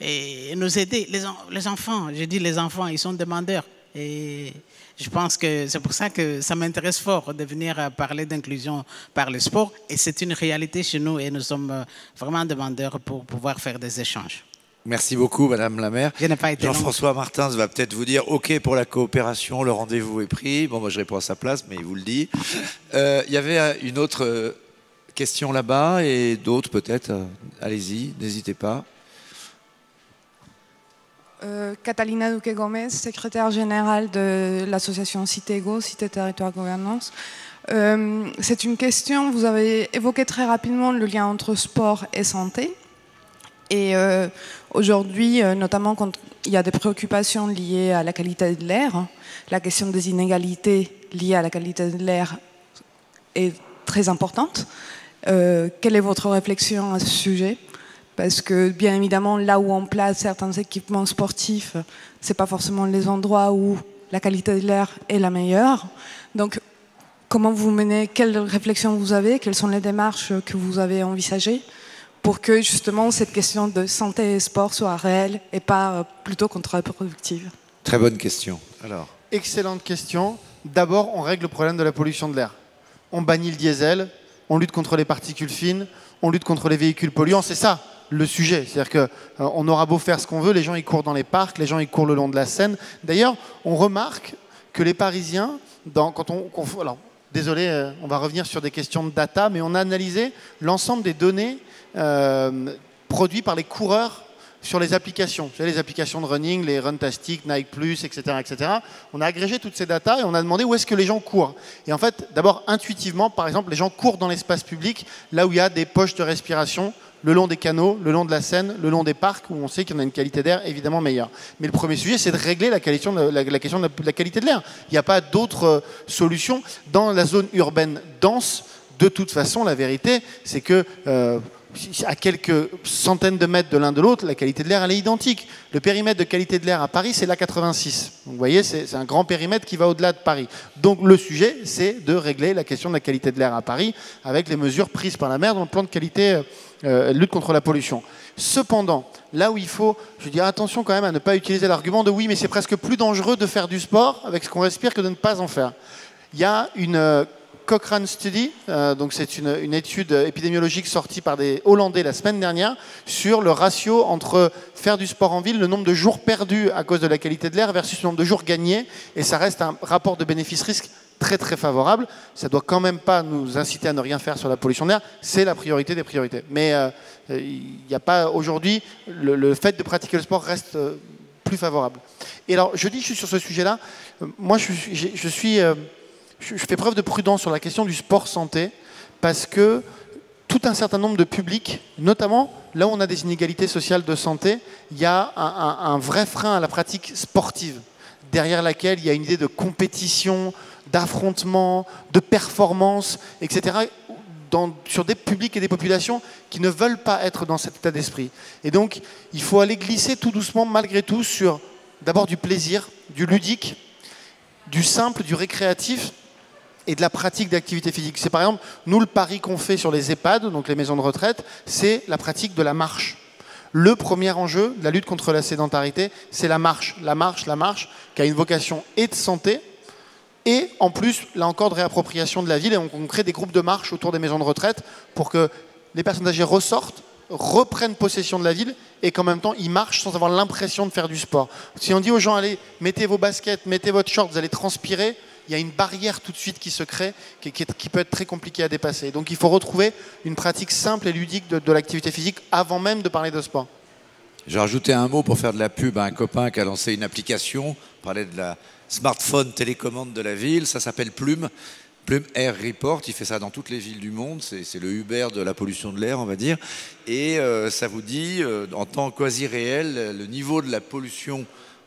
et nous aider. Les enfants, je dis les enfants, ils sont demandeurs. Et je pense que c'est pour ça que ça m'intéresse fort de venir parler d'inclusion par le sport. Et c'est une réalité chez nous et nous sommes vraiment demandeurs pour pouvoir faire des échanges. Merci beaucoup, Madame la maire. Jean-François Martins va peut-être vous dire « OK pour la coopération, le rendez-vous est pris ». Bon, moi, je réponds à sa place, mais il vous le dit. Il y avait une autre question là-bas et d'autres peut-être. Allez-y, n'hésitez pas. Catalina Duque-Gomez, secrétaire générale de l'association Citego, Cité Territoire Gouvernance. C'est une question, vous avez évoqué très rapidement le lien entre sport et santé. Et aujourd'hui, notamment quand il y a des préoccupations liées à la qualité de l'air, la question des inégalités liées à la qualité de l'air est très importante. Quelle est votre réflexion à ce sujet ? Parce que bien évidemment, là où on place certains équipements sportifs, ce n'est pas forcément les endroits où la qualité de l'air est la meilleure. Donc, comment vous menez, quelle réflexion vous avez, quelles sont les démarches que vous avez envisagées pour que justement cette question de santé et sport soit réelle et pas plutôt contre-productive? Très bonne question. Alors. Excellente question. D'abord, on règle le problème de la pollution de l'air. On bannit le diesel, on lutte contre les particules fines, on lutte contre les véhicules polluants. C'est ça le sujet. C'est-à-dire qu'on aura beau faire ce qu'on veut, les gens ils courent dans les parcs, les gens ils courent le long de la Seine. D'ailleurs, on remarque que les Parisiens, alors, désolé, on va revenir sur des questions de data, mais on a analysé l'ensemble des données produites par les coureurs sur les applications. Vous savez, les applications de running, les Runtastic, Nike+, etc., etc. On a agrégé toutes ces datas et on a demandé où est-ce que les gens courent. Et en fait, d'abord, intuitivement, par exemple, les gens courent dans l'espace public, là où il y a des poches de respiration, le long des canaux, le long de la Seine, le long des parcs, où on sait qu'il y en a une qualité d'air évidemment meilleure. Mais le premier sujet, c'est de régler la question de la qualité de l'air. Il n'y a pas d'autre solution. Dans la zone urbaine dense, de toute façon, la vérité, c'est que à quelques centaines de mètres de l'un de l'autre, la qualité de l'air, elle est identique. Le périmètre de qualité de l'air à Paris, c'est l'A86. Donc, vous voyez, c'est un grand périmètre qui va au-delà de Paris. Donc, le sujet, c'est de régler la question de la qualité de l'air à Paris avec les mesures prises par la maire dans le plan de qualité lutte contre la pollution. Cependant, là où il faut, je dis attention quand même à ne pas utiliser l'argument de oui, mais c'est presque plus dangereux de faire du sport avec ce qu'on respire que de ne pas en faire. Il y a une Cochrane Study, donc c'est une étude épidémiologique sortie par des Hollandais la semaine dernière sur le ratio entre faire du sport en ville, le nombre de jours perdus à cause de la qualité de l'air versus le nombre de jours gagnés, et ça reste un rapport de bénéfice-risque très très favorable. Ça ne doit quand même pas nous inciter à ne rien faire sur la pollution de l'air, c'est la priorité des priorités. Mais il n'y a pas aujourd'hui, le fait de pratiquer le sport reste plus favorable. Et alors je dis juste sur ce sujet-là, moi je fais preuve de prudence sur la question du sport santé parce que tout un certain nombre de publics, notamment là où on a des inégalités sociales de santé, il y a un vrai frein à la pratique sportive, derrière laquelle il y a une idée de compétition, d'affrontement, de performance, etc., sur des publics et des populations qui ne veulent pas être dans cet état d'esprit. Et donc, il faut aller glisser tout doucement, malgré tout, sur d'abord du plaisir, du ludique, du simple, du récréatif, et de la pratique d'activité physique. C'est par exemple, nous, le pari qu'on fait sur les EHPAD, donc les maisons de retraite, c'est la pratique de la marche. Le premier enjeu de la lutte contre la sédentarité, c'est la marche. La marche, qui a une vocation et de santé, et en plus, là encore, de réappropriation de la ville. Et on crée des groupes de marche autour des maisons de retraite pour que les personnes âgées ressortent, reprennent possession de la ville et qu'en même temps, ils marchent sans avoir l'impression de faire du sport. Si on dit aux gens, allez, mettez vos baskets, mettez votre short, vous allez transpirer, il y a une barrière tout de suite qui se crée, qui peut être très compliquée à dépasser. Donc il faut retrouver une pratique simple et ludique de l'activité physique avant même de parler de sport. J'ai rajouté un mot pour faire de la pub à un copain qui a lancé une application, on parlait de la smartphone télécommande de la ville, ça s'appelle Plume. Plume Air Report, il fait ça dans toutes les villes du monde, c'est le Uber de la pollution de l'air, on va dire. Et ça vous dit, en temps quasi réel, le niveau de la pollution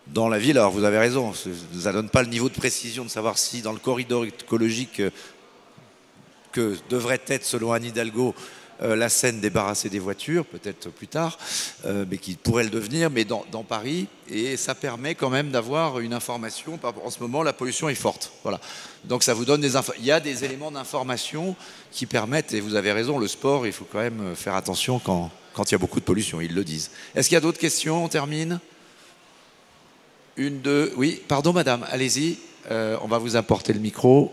dans la ville. Alors vous avez raison, ça ne donne pas le niveau de précision de savoir si dans le corridor écologique que devrait être, selon Anne Hidalgo, la Seine débarrassée des voitures, peut-être plus tard, mais qui pourrait le devenir, mais dans Paris. Et ça permet quand même d'avoir une information. En ce moment, la pollution est forte. Voilà. Donc ça vous donne il y a des éléments d'information qui permettent, et vous avez raison, le sport, il faut quand même faire attention quand il y a beaucoup de pollution, ils le disent. Est-ce qu'il y a d'autres questions? On termine. Une, deux, oui, pardon madame, allez-y, on va vous apporter le micro.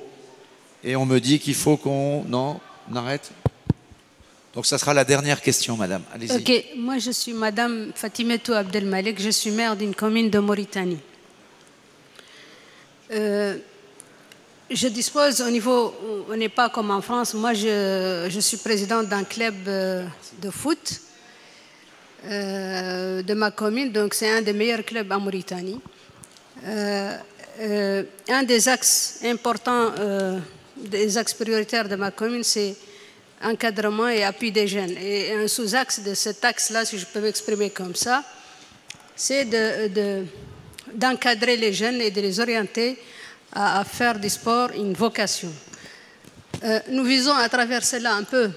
Et on me dit qu'il faut qu'on... Non, on arrête. Donc ça sera la dernière question, madame. Allez-y. Ok, moi je suis madame Fatimetou Abdelmalek, je suis maire d'une commune de Mauritanie. Je dispose au niveau, on n'est pas comme en France, moi je suis présidente d'un club de foot de ma commune, donc c'est un des meilleurs clubs en Mauritanie. Un des axes importants, des axes prioritaires de ma commune, c'est encadrement et appui des jeunes. Et un sous-axe de cet axe-là, si je peux m'exprimer comme ça, c'est d'encadrer les jeunes et de les orienter à faire du sport une vocation. Nous visons à travers cela un peu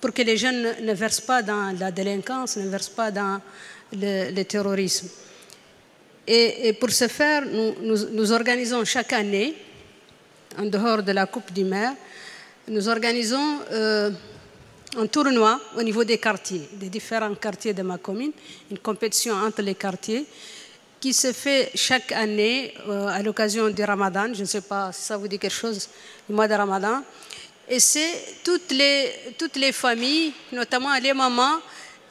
pour que les jeunes ne versent pas dans la délinquance, ne versent pas dans le terrorisme. Et pour ce faire, nous organisons chaque année, en dehors de la Coupe du Maire, nous organisons un tournoi au niveau des quartiers, des différents quartiers de ma commune, une compétition entre les quartiers qui se fait chaque année à l'occasion du Ramadan. Je ne sais pas si ça vous dit quelque chose, le mois de Ramadan. Et c'est toutes les familles, notamment les mamans,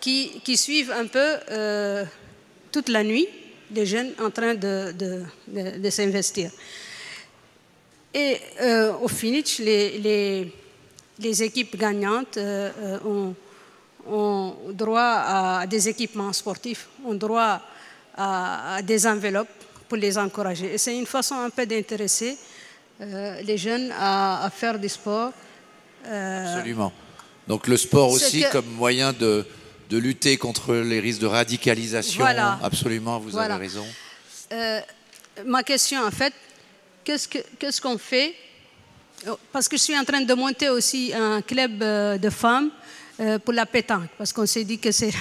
qui suivent un peu toute la nuit des jeunes en train de s'investir. Et au finish, les équipes gagnantes ont droit à des équipements sportifs, ont droit à des enveloppes pour les encourager. Et c'est une façon un peu d'intéresser les jeunes à faire du sport. Absolument. Donc le sport aussi comme moyen de lutter contre les risques de radicalisation. Voilà. Absolument, vous avez raison. Ma question, en fait, qu'est-ce qu'on fait? Parce que je suis en train de monter aussi un club de femmes pour la pétanque, parce qu'on s'est dit que c'est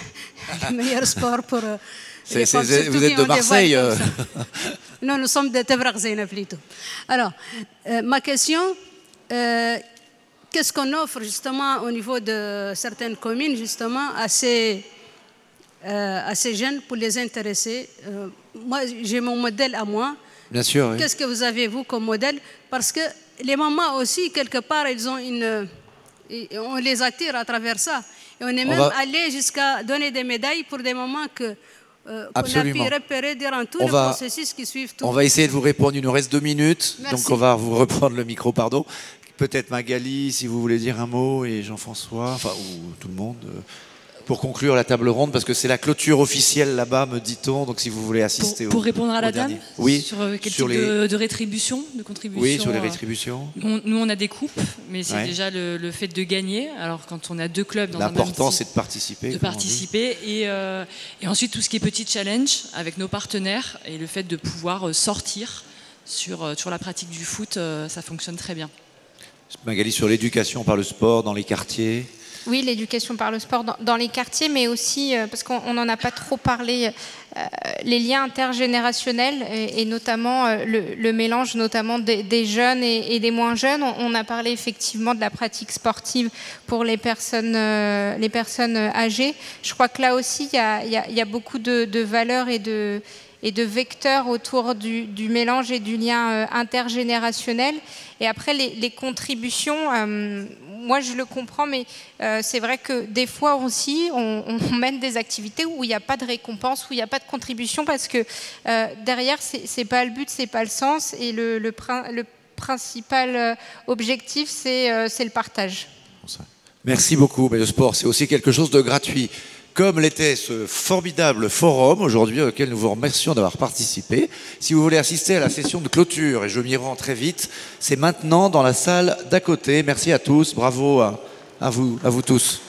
le meilleur sport pour les femmes. Vous êtes de Marseille Non, nous sommes de Tebrakzena plutôt. Alors, ma question, qu'est-ce qu'on offre justement au niveau de certaines communes justement à ces jeunes pour les intéresser? Moi, j'ai mon modèle à moi. Bien sûr. Oui. Qu'est-ce que vous avez, vous, comme modèle? Parce que les mamans aussi, quelque part, on les attire à travers ça. Et on est même allé jusqu'à donner des médailles pour des mamans qu'on a pu repérer durant tout le processus qui suit tout. On va essayer de vous répondre. Il nous reste 2 minutes. Merci. Donc on va vous reprendre le micro, pardon. Peut-être Magali, si vous voulez dire un mot, et Jean-François, enfin, ou tout le monde, pour conclure la table ronde, parce que c'est la clôture officielle là-bas, me dit-on, donc si vous voulez assister pour répondre à la dame, oui, sur quel type de rétribution, de contribution? Oui, sur les rétributions. Nous, on a des coupes, mais c'est déjà le fait de gagner. Alors, quand on a 2 clubs dans un même l'important, c'est de participer. Et ensuite, tout ce qui est petit challenge avec nos partenaires et le fait de pouvoir sortir sur la pratique du foot, ça fonctionne très bien. Magali, sur l'éducation par le sport dans les quartiers. Oui, l'éducation par le sport dans les quartiers, mais aussi, parce qu'on n'en a pas trop parlé, les liens intergénérationnels et notamment le mélange notamment des jeunes et des moins jeunes. On a parlé effectivement de la pratique sportive pour les personnes âgées. Je crois que là aussi, il y a beaucoup de valeurs et de vecteurs autour du mélange et du lien intergénérationnel. Et après, les contributions, moi je le comprends, mais c'est vrai que des fois aussi, on mène des activités où il n'y a pas de récompense, où il n'y a pas de contribution, parce que derrière, c'est pas le but, c'est pas le sens, et le principal objectif, c'est le partage. Merci beaucoup, mais le sport, c'est aussi quelque chose de gratuit. Comme l'était ce formidable forum aujourd'hui auquel nous vous remercions d'avoir participé. Si vous voulez assister à la session de clôture, et je m'y rends très vite, c'est maintenant dans la salle d'à côté. Merci à tous, bravo à vous tous.